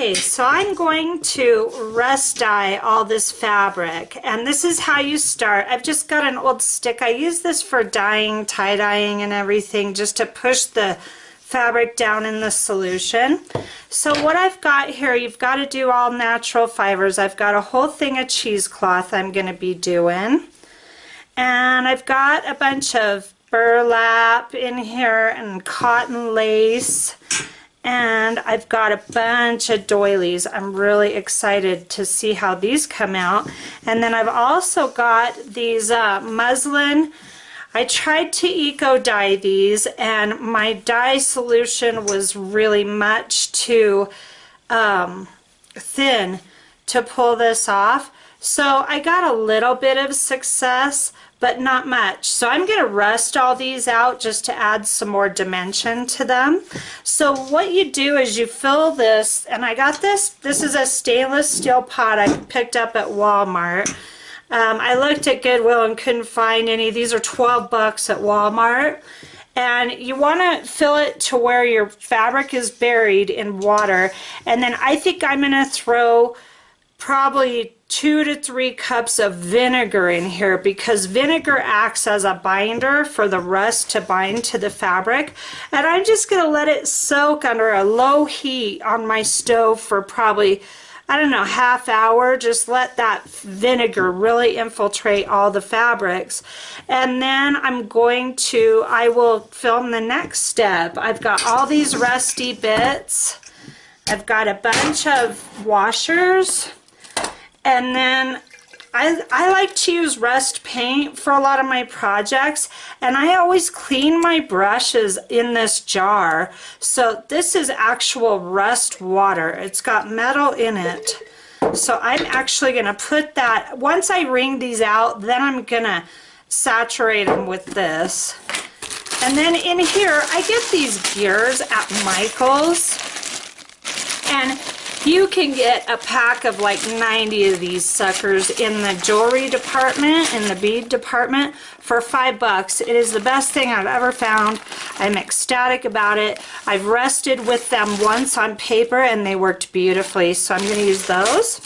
Okay, so I'm going to rust dye all this fabric, and this is how you start. I've just got an old stick. I use this for dyeing, tie-dyeing and everything, just to push the fabric down in the solution. So what I've got here, you've got to do all natural fibers. I've got a whole thing of cheesecloth I'm going to be doing, and I've got a bunch of burlap in here and cotton lace. And I've got a bunch of doilies. I'm really excited to see how these come out. And then I've also got these muslin. I tried to eco dye these, and my dye solution was really much too thin to pull this off. So I got a little bit of success, but not much. So I'm going to rust all these out just to add some more dimension to them. So what you do is you fill this, and I got this is a stainless steel pot I picked up at Walmart. I looked at Goodwill and couldn't find any. These are 12 bucks at Walmart. And you want to fill it to where your fabric is buried in water. And then I think I'm going to throw probably 2 to 3 cups of vinegar in here, because vinegar acts as a binder for the rust to bind to the fabric. And I'm just going to let it soak under a low heat on my stove for probably, I don't know, half hour. Just let that vinegar really infiltrate all the fabrics. And then I will film the next step. I've got all these rusty bits. I've got a bunch of washers. And then I like to use rust paint for a lot of my projects, and I always clean my brushes in this jar. So this is actual rust water. It's got metal in it. So I'm actually going to put that, once I wring these out, then I'm going to saturate them with this. And then in here, I get these gears at Michael's, and you can get a pack of like 90 of these suckers in the jewelry department, in the bead department, for $5. It is the best thing I've ever found. I'm ecstatic about it. I've rested with them once on paper and they worked beautifully, so I'm going to use those.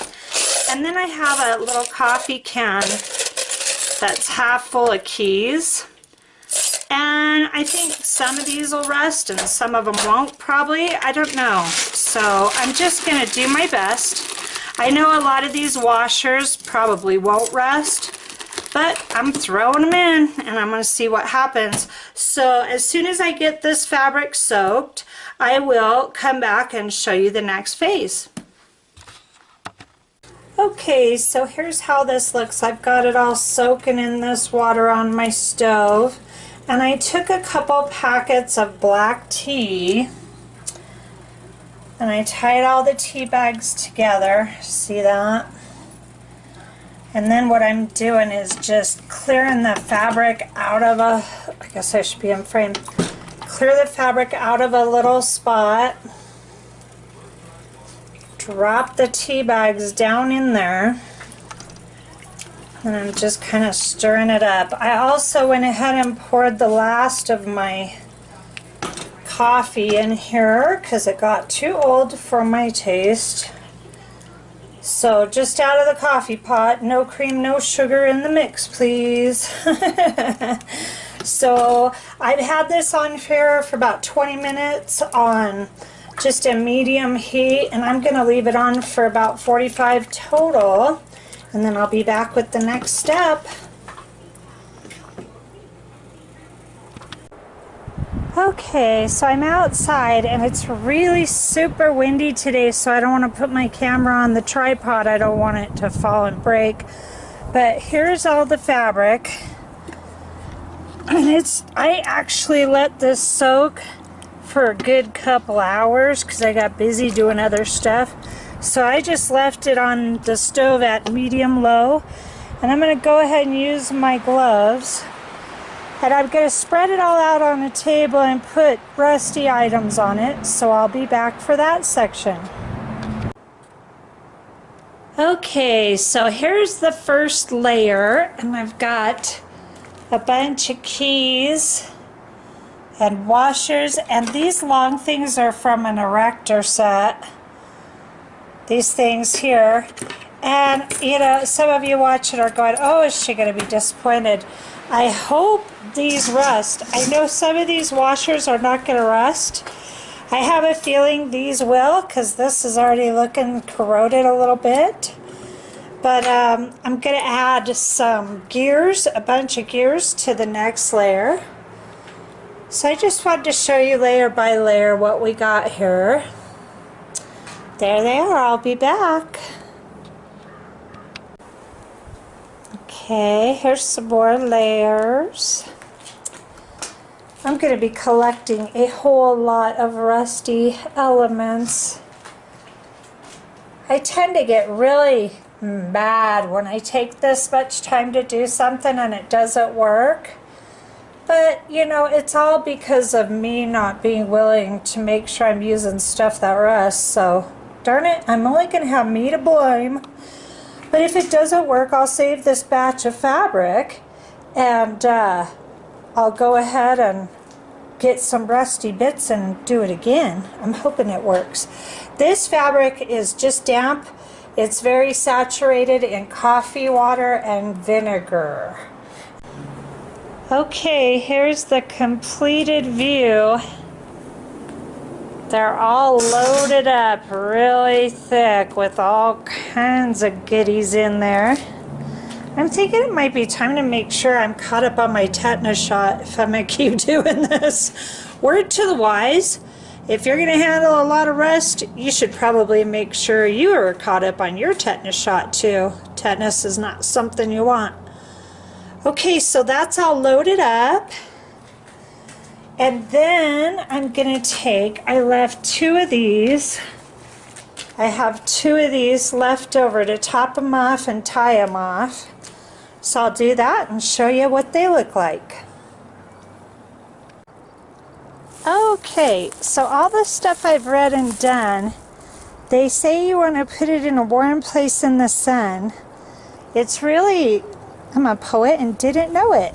And then I have a little coffee can that's half full of keys. And I think some of these will rust and some of them won't, probably. I don't know. So I'm just going to do my best. I know a lot of these washers probably won't rust, but I'm throwing them in and I'm going to see what happens. So as soon as I get this fabric soaked, I will come back and show you the next phase. Okay, so here's how this looks. I've got it all soaking in this water on my stove. And I took a couple packets of black tea and I tied all the tea bags together. See that? And then what I'm doing is just clearing the fabric out of I guess I should be in frame. Clear the fabric out of a little spot. Drop the tea bags down in there. And I'm just kind of stirring it up. I also went ahead and poured the last of my coffee in here because it got too old for my taste. So just out of the coffee pot, no cream, no sugar in the mix, please. So I've had this on here for about 20 minutes on just a medium heat, and I'm going to leave it on for about 45 total. And then I'll be back with the next step. Okay, so I'm outside and it's really super windy today, so I don't want to put my camera on the tripod. I don't want it to fall and break. But here's all the fabric. And I actually let this soak for a good couple hours because I got busy doing other stuff. So I just left it on the stove at medium-low, and I'm going to go ahead and use my gloves, and I'm going to spread it all out on a table and put rusty items on it, so I'll be back for that section. Okay, so here's the first layer, and I've got a bunch of keys and washers, and these long things are from an erector set. these things here. And, you know, some of you watching are going, oh, is she going to be disappointed? I hope these rust. I know some of these washers are not going to rust. I have a feeling these will, because this is already looking corroded a little bit. But I'm going to add some gears, a bunch of gears to the next layer. So I just wanted to show you layer by layer what we got here. There they are. I'll be back. Okay, here's some more layers. I'm going to be collecting a whole lot of rusty elements. I tend to get really mad when I take this much time to do something and it doesn't work. But, you know, it's all because of me not being willing to make sure I'm using stuff that rusts. So, darn it, I'm only going to have me to blame. But if it doesn't work, I'll save this batch of fabric and I'll go ahead and get some rusty bits and do it again. I'm hoping it works. This fabric is just damp. It's very saturated in coffee water and vinegar. Okay, here's the completed view. They're all loaded up really thick with all kinds of goodies in there. I'm thinking it might be time to make sure I'm caught up on my tetanus shot if I'm going to keep doing this. Word to the wise, if you're going to handle a lot of rust, you should probably make sure you are caught up on your tetanus shot too. Tetanus is not something you want. Okay, so that's all loaded up. And then I'm going to take, I left 2 of these. I have 2 of these left over to top them off and tie them off. So I'll do that and show you what they look like. Okay, so all the stuff I've read and done, they say you want to put it in a warm place in the sun. It's really, I'm a poet and didn't know it.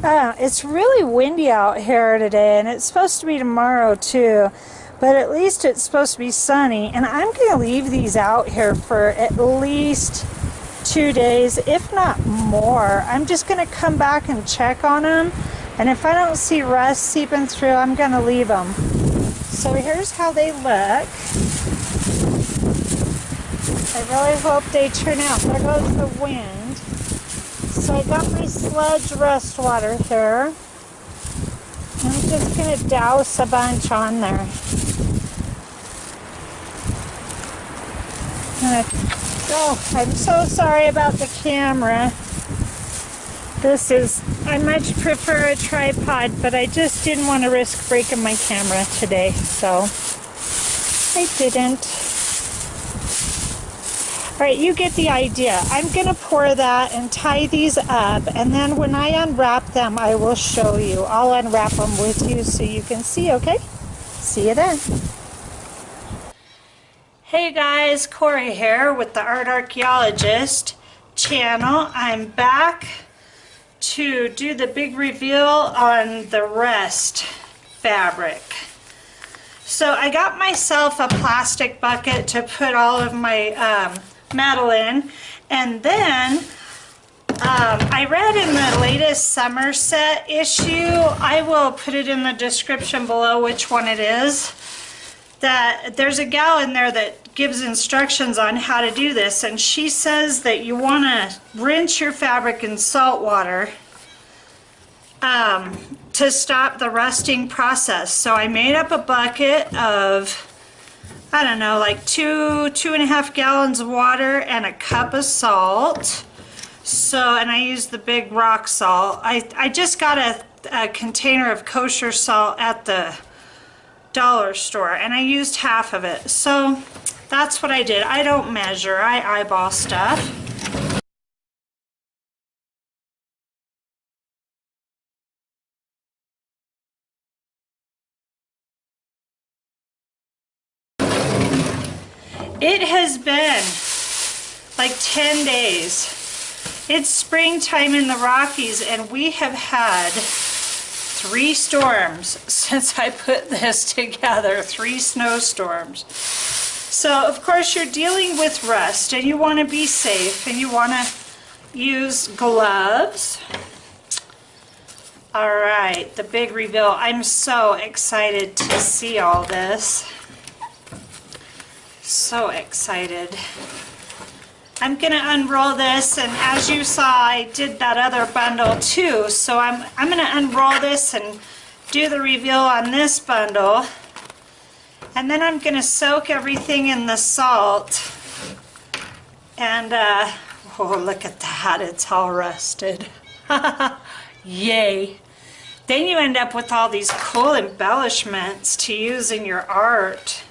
It's really windy out here today, and it's supposed to be tomorrow too, but at least it's supposed to be sunny, and I'm going to leave these out here for at least 2 days, if not more. I'm just going to come back and check on them, and if I don't see rust seeping through, I'm going to leave them. So here's how they look. I really hope they turn out. There goes the wind. So I got my sludge rust water here. I'm just going to douse a bunch on there. Oh, I'm so sorry about the camera. I much prefer a tripod, but I just didn't want to risk breaking my camera today, so I didn't. Alright, you get the idea. I'm going to pour that and tie these up, and then when I unwrap them, I will show you. I'll unwrap them with you so you can see, okay? See you then. Hey guys, Corey here with the Art Archaeologist channel. I'm back to do the big reveal on the rest fabric. So I got myself a plastic bucket to put all of my metal in, and then I read in the latest Somerset issue, I will put it in the description below which one it is, that there's a gal in there that gives instructions on how to do this, and she says that you want to rinse your fabric in salt water to stop the rusting process. So I made up a bucket of, I don't know, like 2.5 gallons of water and a cup of salt. So, and I used the big rock salt. I just got a container of kosher salt at the dollar store, and I used half of it. So that's what I did. I don't measure, I eyeball stuff. It has been like 10 days. It's springtime in the Rockies, and we have had 3 storms since I put this together, 3 snowstorms. So of course you're dealing with rust and you want to be safe and you want to use gloves. All right, the big reveal. I'm so excited to see all this. So excited. I'm gonna unroll this, and as you saw, I did that other bundle too. So I'm gonna unroll this and do the reveal on this bundle. And then I'm gonna soak everything in the salt. And oh, look at that, it's all rusted. Yay. Then you end up with all these cool embellishments to use in your art.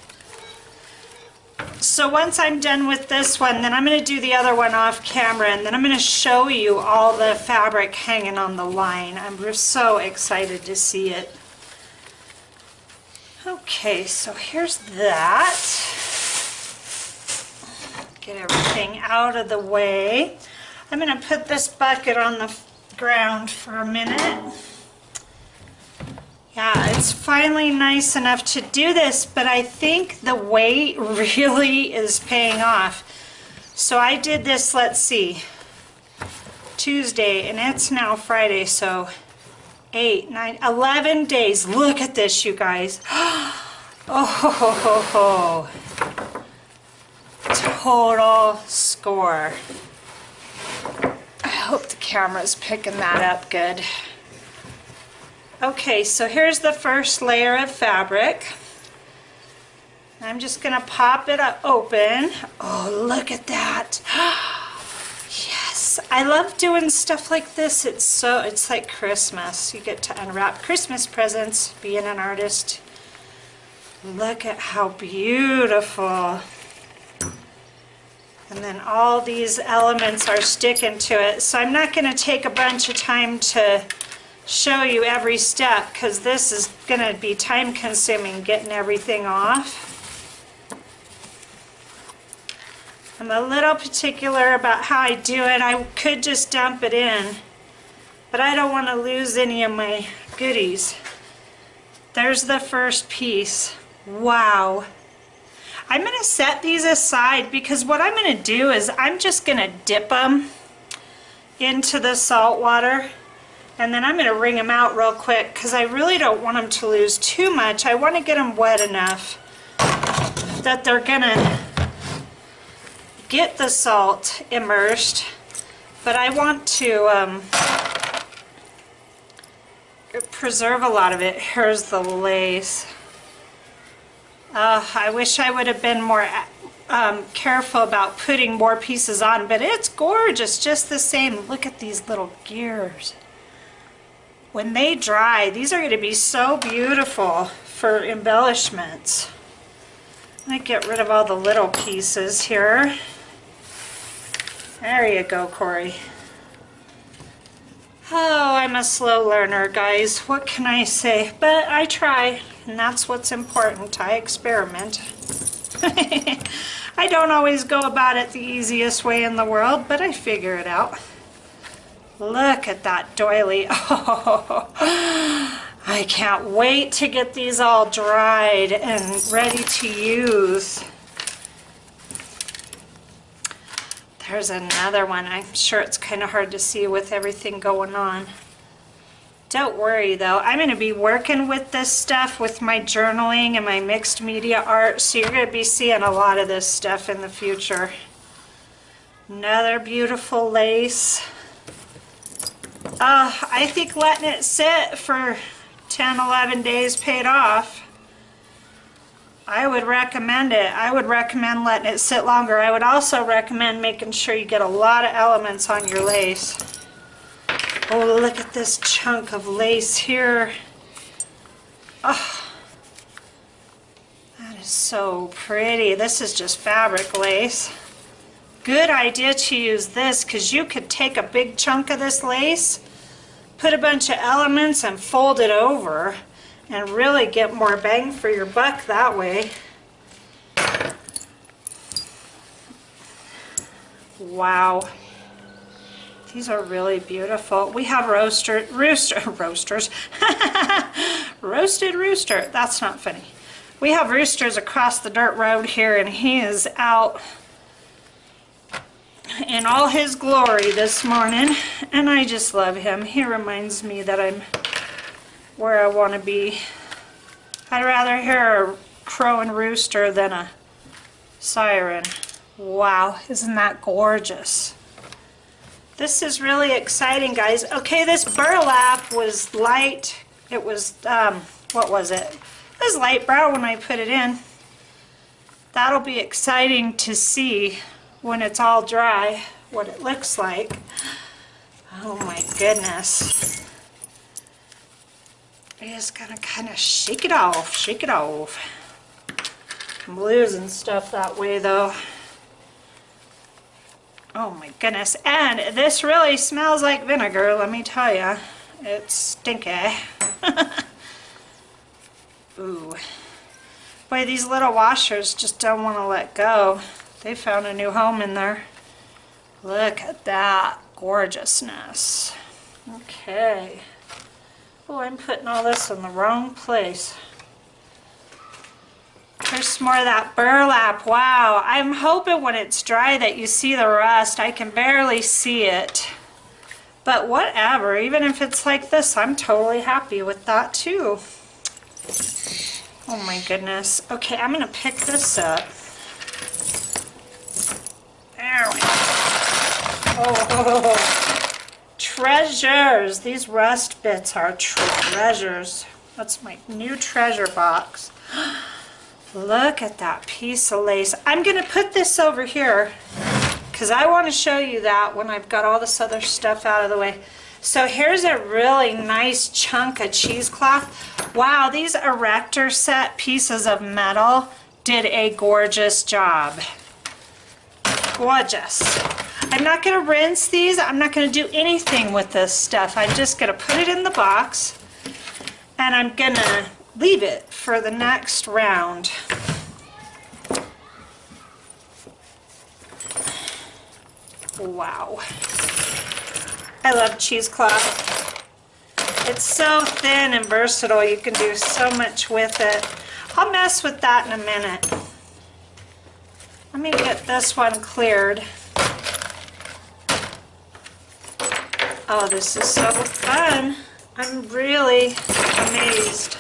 So once I'm done with this one, then I'm going to do the other one off camera, and then I'm going to show you all the fabric hanging on the line. I'm so excited to see it. Okay, so here's that. Get everything out of the way. I'm going to put this bucket on the ground for a minute. Yeah, it's finally nice enough to do this, but I think the weight really is paying off. So I did this, let's see, Tuesday, and it's now Friday, so 8, 9, 11 days. Look at this, you guys. Oh, total score. I hope the camera's picking that up good. Okay, so here's the first layer of fabric. I'm just going to pop it open. Oh, look at that. Yes, I love doing stuff like this. It's like Christmas. You get to unwrap Christmas presents being an artist. Look at how beautiful. And then all these elements are sticking to it. So I'm not going to take a bunch of time to show you every step, because this is going to be time consuming getting everything off. I'm a little particular about how I do it. I could just dump it in, but I don't want to lose any of my goodies. There's the first piece. Wow. I'm going to set these aside, because what I'm going to do is I'm just going to dip them into the salt water. And then I'm going to wring them out real quick, because I really don't want them to lose too much. I want to get them wet enough that they're going to get the salt immersed. But I want to preserve a lot of it. Here's the lace. I wish I would have been more careful about putting more pieces on, but it's gorgeous just the same. Look at these little gears. When they dry, these are going to be so beautiful for embellishments. I'm going to get rid of all the little pieces here. There you go, Corey. Oh, I'm a slow learner, guys. What can I say? But I try, and that's what's important. I experiment. I don't always go about it the easiest way in the world, but I figure it out. Look at that doily. Oh, I can't wait to get these all dried and ready to use. There's another one. I'm sure it's kind of hard to see with everything going on. Don't worry though, I'm going to be working with this stuff with my journaling and my mixed media art, so you're going to be seeing a lot of this stuff in the future. Another beautiful lace. I think letting it sit for 10, 11 days paid off. I would recommend it. I would recommend letting it sit longer. I would also recommend making sure you get a lot of elements on your lace. Oh, look at this chunk of lace here. Oh, that is so pretty. This is just fabric lace. Good idea to use this, because you could take a big chunk of this lace, put a bunch of elements and fold it over and really get more bang for your buck that way. Wow. These are really beautiful. We have roasters. Roasted rooster. That's not funny. We have roosters across the dirt road here, and he is out in all his glory this morning, and I just love him. He reminds me that I'm where I want to be. I'd rather hear a crowing rooster than a siren. Wow, isn't that gorgeous? This is really exciting, guys. Okay, this burlap was light. It was, what was it? It was light brown when I put it in. That'll be exciting to see when it's all dry, what it looks like. Oh my goodness. I just gotta kind of shake it off, shake it off. I'm losing stuff that way though. Oh my goodness, and this really smells like vinegar, let me tell you. It's stinky. Ooh. Boy, these little washers just don't want to let go. They found a new home in there. Look at that gorgeousness. Okay. Oh, I'm putting all this in the wrong place. There's some more of that burlap. Wow, I'm hoping when it's dry that you see the rust. I can barely see it. But whatever, even if it's like this, I'm totally happy with that too. Oh my goodness. Okay, I'm gonna pick this up. There we go. Oh, treasures. These rust bits are treasures. That's my new treasure box. Look at that piece of lace. I'm going to put this over here because I want to show you that when I've got all this other stuff out of the way. So here's a really nice chunk of cheesecloth. Wow, these erector set pieces of metal did a gorgeous job. Gorgeous. I'm not going to rinse these. I'm not going to do anything with this stuff. I'm just going to put it in the box and I'm going to leave it for the next round. Wow. I love cheesecloth. It's so thin and versatile. You can do so much with it. I'll mess with that in a minute. Let me get this one cleared. Oh, this is so fun. I'm really amazed.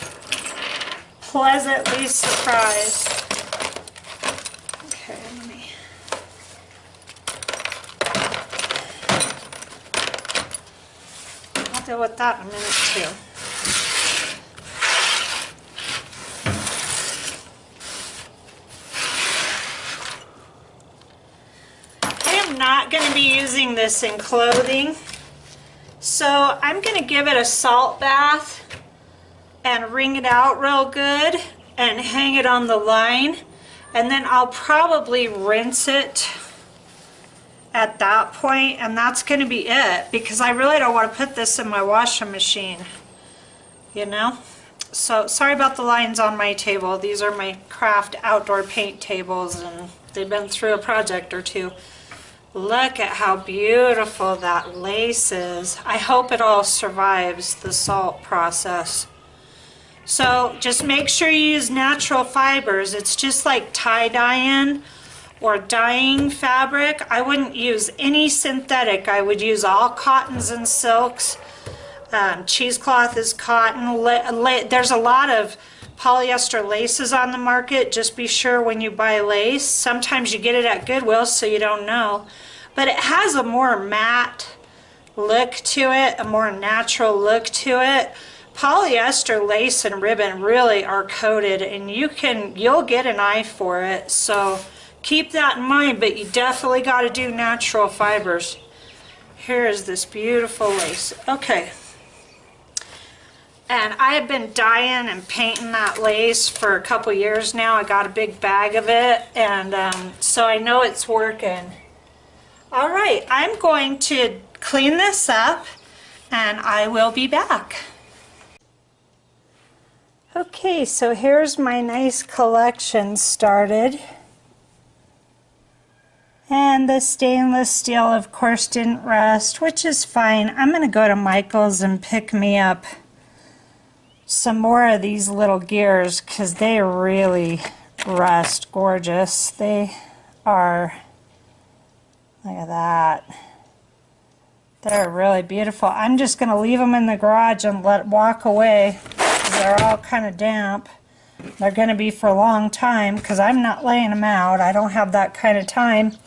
Pleasantly surprised. Okay, let me... I'll deal with that in a minute too. I am not going to be using this in clothing, so I'm going to give it a salt bath and wring it out real good and hang it on the line, and then I'll probably rinse it at that point, and that's going to be it because I really don't want to put this in my washing machine, you know. So sorry about the lines on my table. These are my craft outdoor paint tables and they've been through a project or two. Look at how beautiful that lace is. I hope it all survives the salt process. So just make sure you use natural fibers. It's just like tie-dyeing or dyeing fabric. I wouldn't use any synthetic. I would use all cottons and silks. Cheesecloth is cotton. There's a lot of polyester laces on the market. Just be sure when you buy lace. Sometimes you get it at Goodwill so you don't know. But it has a more matte look to it, a more natural look to it. Polyester lace and ribbon really are coated, and you'll get an eye for it, so keep that in mind, but you definitely got to do natural fibers. Here is this beautiful lace. Okay, and I have been dyeing and painting that lace for a couple years now. I got a big bag of it, and so I know it's working. All right, I'm going to clean this up and I will be back. Okay, so here's my nice collection started. And the stainless steel, of course, didn't rust, which is fine. I'm going to go to Michael's and pick me up some more of these little gears because they really rust gorgeous. They are, look at that. They're really beautiful. I'm just going to leave them in the garage and walk away because they're all kind of damp. They're going to be for a long time because I'm not laying them out. I don't have that kind of time.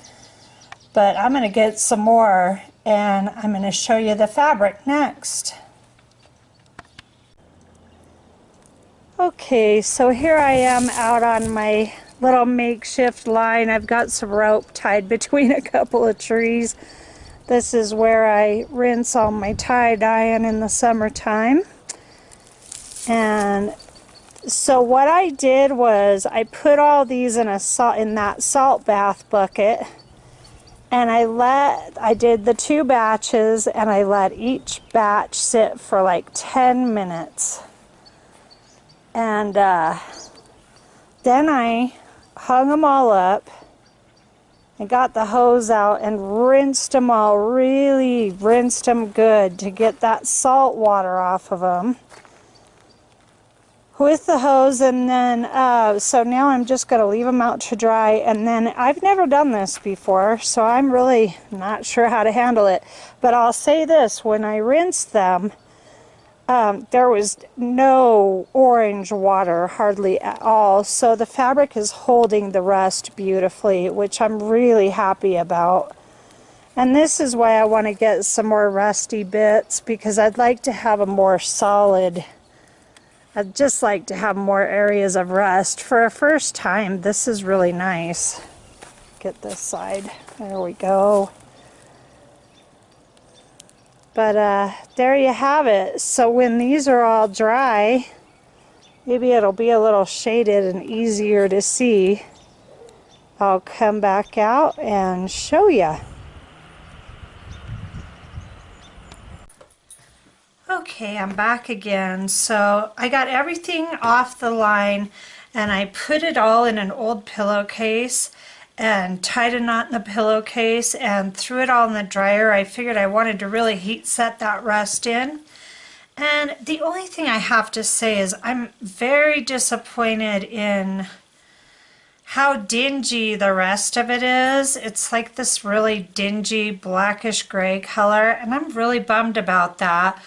But I'm going to get some more and I'm going to show you the fabric next. Okay, so here I am out on my little makeshift line. I've got some rope tied between a couple of trees. This is where I rinse all my tie-dyeing in the summertime. And so what I did was I put all these in that salt bath bucket, and I did the 2 batches, and I let each batch sit for like 10 minutes. And then I hung them all up and got the hose out and rinsed them all, really rinsed them good to get that salt water off of them with the hose. And then so now I'm just going to leave them out to dry, and then I've never done this before, so I'm really not sure how to handle it. But I'll say this, when I rinsed them, there was no orange water, hardly at all, so the fabric is holding the rust beautifully, which I'm really happy about. And this is why I want to get some more rusty bits, because I'd like to have a more solid, I'd just like to have more areas of rust. For a first time, this is really nice. Get this side, there we go. But there you have it. So when these are all dry, maybe it'll be a little shaded and easier to see. I'll come back out and show you. Okay, I'm back again. So I got everything off the line and I put it all in an old pillowcase and tied a knot in the pillowcase and threw it all in the dryer. I figured I wanted to really heat set that rust in. And the only thing I have to say is I'm very disappointed in how dingy the rest of it is. It's like this really dingy blackish gray color, and I'm really bummed about that.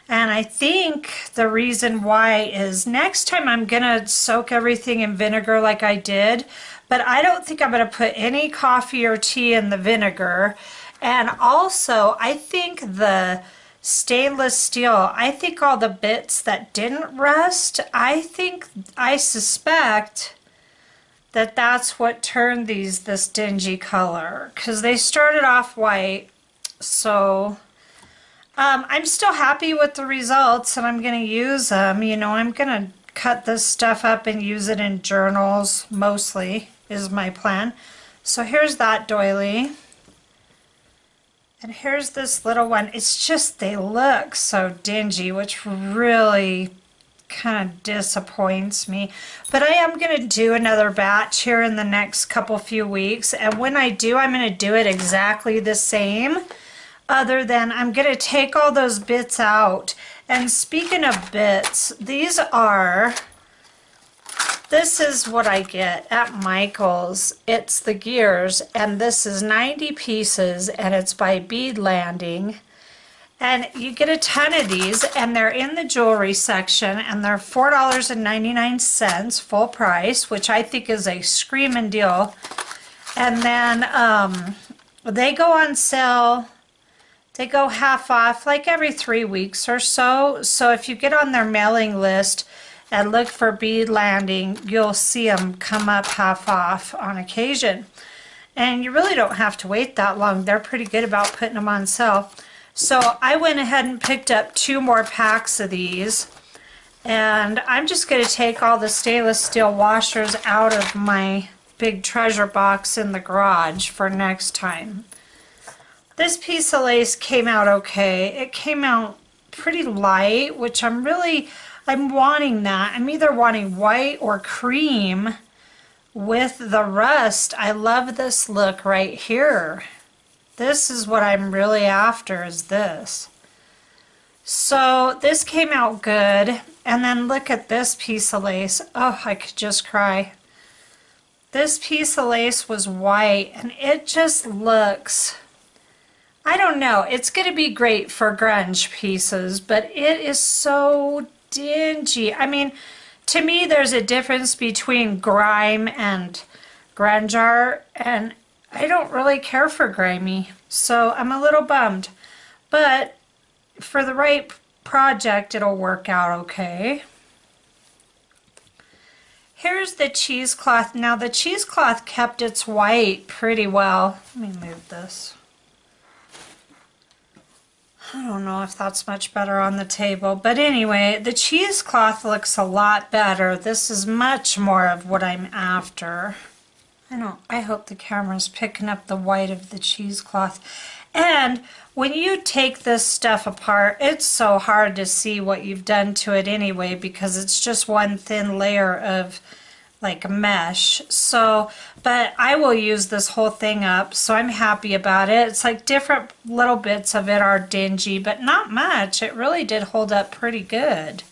And I think the reason why is next time I'm gonna soak everything in vinegar like I did, but I don't think I'm gonna put any coffee or tea in the vinegar. And also, I think the stainless steel, I think all the bits that didn't rust, I suspect that that's what turned these this dingy color, because they started off white. So I'm still happy with the results and I'm going to use them. You know, I'm going to cut this stuff up and use it in journals mostly is my plan. So here's that doily. And here's this little one. It's just they look so dingy, which really kind of disappoints me. But I am going to do another batch here in the next few weeks. And when I do, I'm going to do it exactly the same. Other than I'm going to take all those bits out. And speaking of bits, this is what I get at Michael's. It's the gears, and this is 90 pieces, and it's by Bead Landing. And you get a ton of these, and they're in the jewelry section, and they're $4.99 full price, which I think is a screaming deal. And then they go on sale. They go half off like every 3 weeks or so. So if you get on their mailing list and look for Bead Landing, you'll see them come up half off on occasion. And you really don't have to wait that long. They're pretty good about putting them on sale. So I went ahead and picked up 2 more packs of these. And I'm just going to take all the stainless steel washers out of my big treasure box in the garage for next time. This piece of lace came out okay. It came out pretty light, which I'm wanting that. I'm either wanting white or cream with the rust. I love this look right here. This is what I'm really after, is this. So this came out good, And then look at this piece of lace. Oh, I could just cry. This piece of lace was white and it just looks, I don't know, it's going to be great for grunge pieces, but it is so dingy. I mean, to me, there's a difference between grime and grunge art, and I don't really care for grimy, so I'm a little bummed. But for the right project, it'll work out okay. Here's the cheesecloth. Now the cheesecloth kept its white pretty well. Let me move this. I don't know if that's much better on the table, but anyway, the cheesecloth looks a lot better. This is much more of what I'm after. I hope the camera's picking up the white of the cheesecloth. And when you take this stuff apart, it's so hard to see what you've done to it anyway, because it's just one thin layer of like mesh. So, but I will use this whole thing up, so I'm happy about it. It's like different little bits of it are dingy, but not much. It really did hold up pretty good.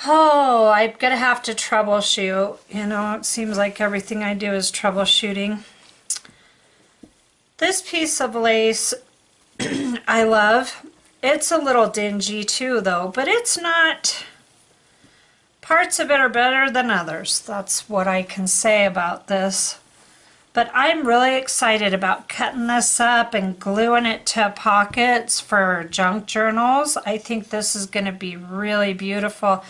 Oh, I'm gonna have to troubleshoot. You know, it seems like everything I do is troubleshooting. This piece of lace I love. It's a little dingy too though, but it's not, parts of it are better than others. That's what I can say about this. But I'm really excited about cutting this up and gluing it to pockets for junk journals. I think this is going to be really beautiful.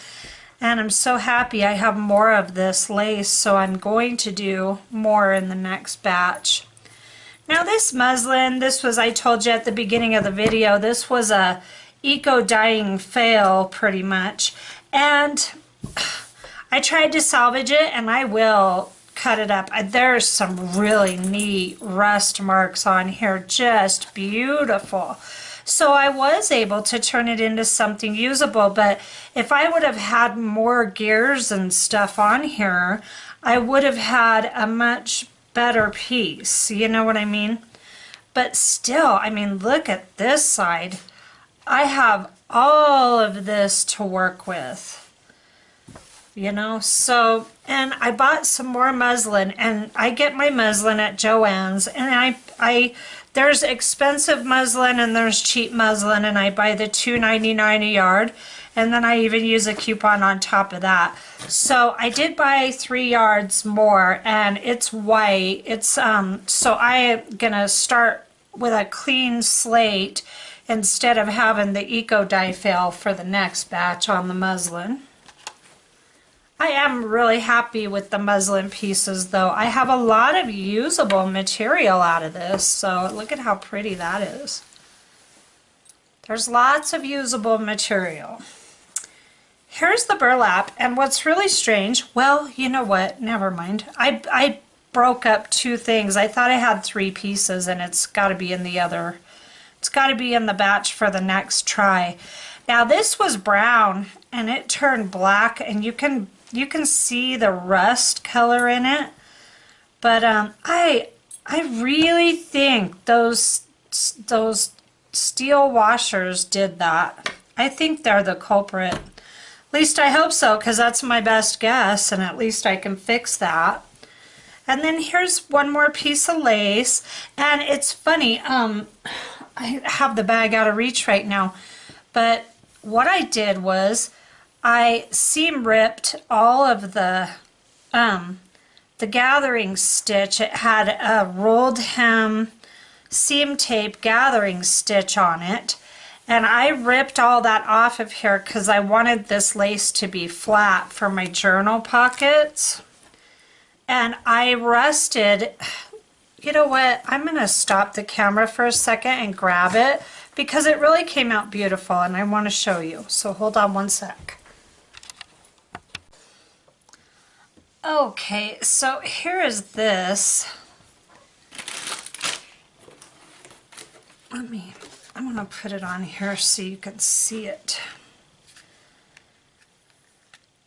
And I'm so happy I have more of this lace, so I'm going to do more in the next batch. Now this muslin, this was, I told you at the beginning of the video, this was a eco-dyeing fail pretty much. And I tried to salvage it, and I will cut it up. There's some really neat rust marks on here, just beautiful. So I was able to turn it into something usable, but if I would have had more gears and stuff on here, I would have had a much better piece, you know what I mean? But still, I mean, look at this side. I have all of this to work with. You know, so, and I bought some more muslin, and I get my muslin at Joann's, and there's expensive muslin and there's cheap muslin, and I buy the $2.99 a yard, and then I even use a coupon on top of that. So I did buy 3 yards more, and it's white. It's so I'm gonna start with a clean slate instead of having the eco dye fail for the next batch on the muslin. I am really happy with the muslin pieces though. I have a lot of usable material out of this, so look at how pretty that is. There's lots of usable material. Here's the burlap, and what's really strange, well, you know what, never mind. I broke up 2 things. I thought I had 3 pieces, and it's got to be in the other. It's got to be in the batch for the next try. Now this was brown, and it turned black, and you can see the rust color in it, but I really think those steel washers did that. I think they're the culprit. At least I hope so, because that's my best guess, and at least I can fix that. And then here's one more piece of lace, and it's funny, I have the bag out of reach right now, but what I did was I seam ripped all of the gathering stitch. It had a rolled hem seam tape gathering stitch on it, and I ripped all that off of here because I wanted this lace to be flat for my journal pockets. And I rusted, you know what, I'm gonna stop the camera for a second and grab it because it really came out beautiful and I want to show you. So hold on one sec. Okay, so here is this. I'm gonna put it on here so you can see it.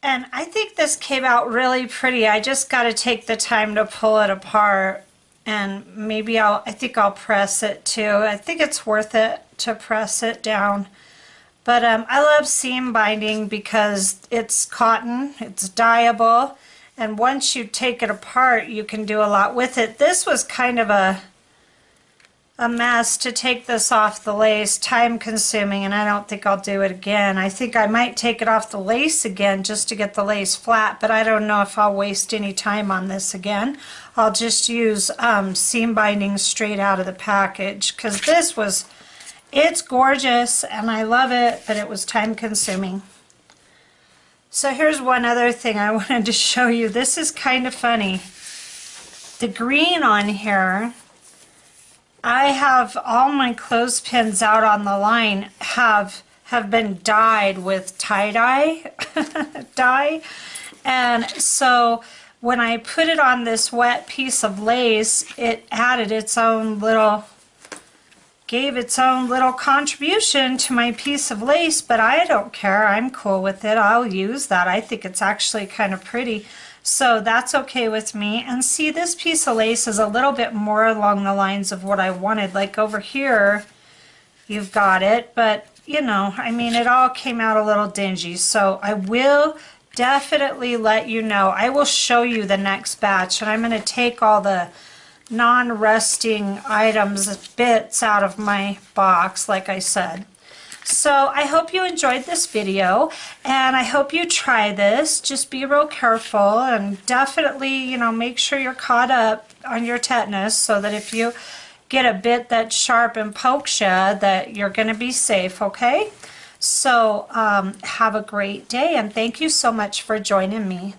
And I think this came out really pretty. I just got to take the time to pull it apart, and maybe I think I'll press it too. I think it's worth it to press it down. But I love seam binding because it's cotton, it's dyeable, and once you take it apart, you can do a lot with it. This was kind of a mess to take this off the lace, time consuming, and I don't think I'll do it again. I think I might take it off the lace again just to get the lace flat, but I don't know if I'll waste any time on this again. I'll just use seam binding straight out of the package, because this was, it's gorgeous and I love it, but it was time consuming. So here's one other thing I wanted to show you. This is kind of funny. The green on here, I have all my clothespins out on the line have been dyed with tie-dye dye, and so when I put it on this wet piece of lace, it added its own little, gave its own little contribution to my piece of lace, but I don't care. I'm cool with it. I'll use that. I think it's actually kind of pretty. So that's okay with me. And see, this piece of lace is a little bit more along the lines of what I wanted. Like over here, you've got it, but you know, I mean, it all came out a little dingy. So I will definitely let you know. I will show you the next batch, and I'm going to take all the non-rusting items, bits out of my box, like I said. So I hope you enjoyed this video, and I hope you try this. Just be real careful, and definitely, you know, make sure you're caught up on your tetanus so that if you get a bit that's sharp and pokes you, that you're going to be safe, okay? So have a great day, and thank you so much for joining me.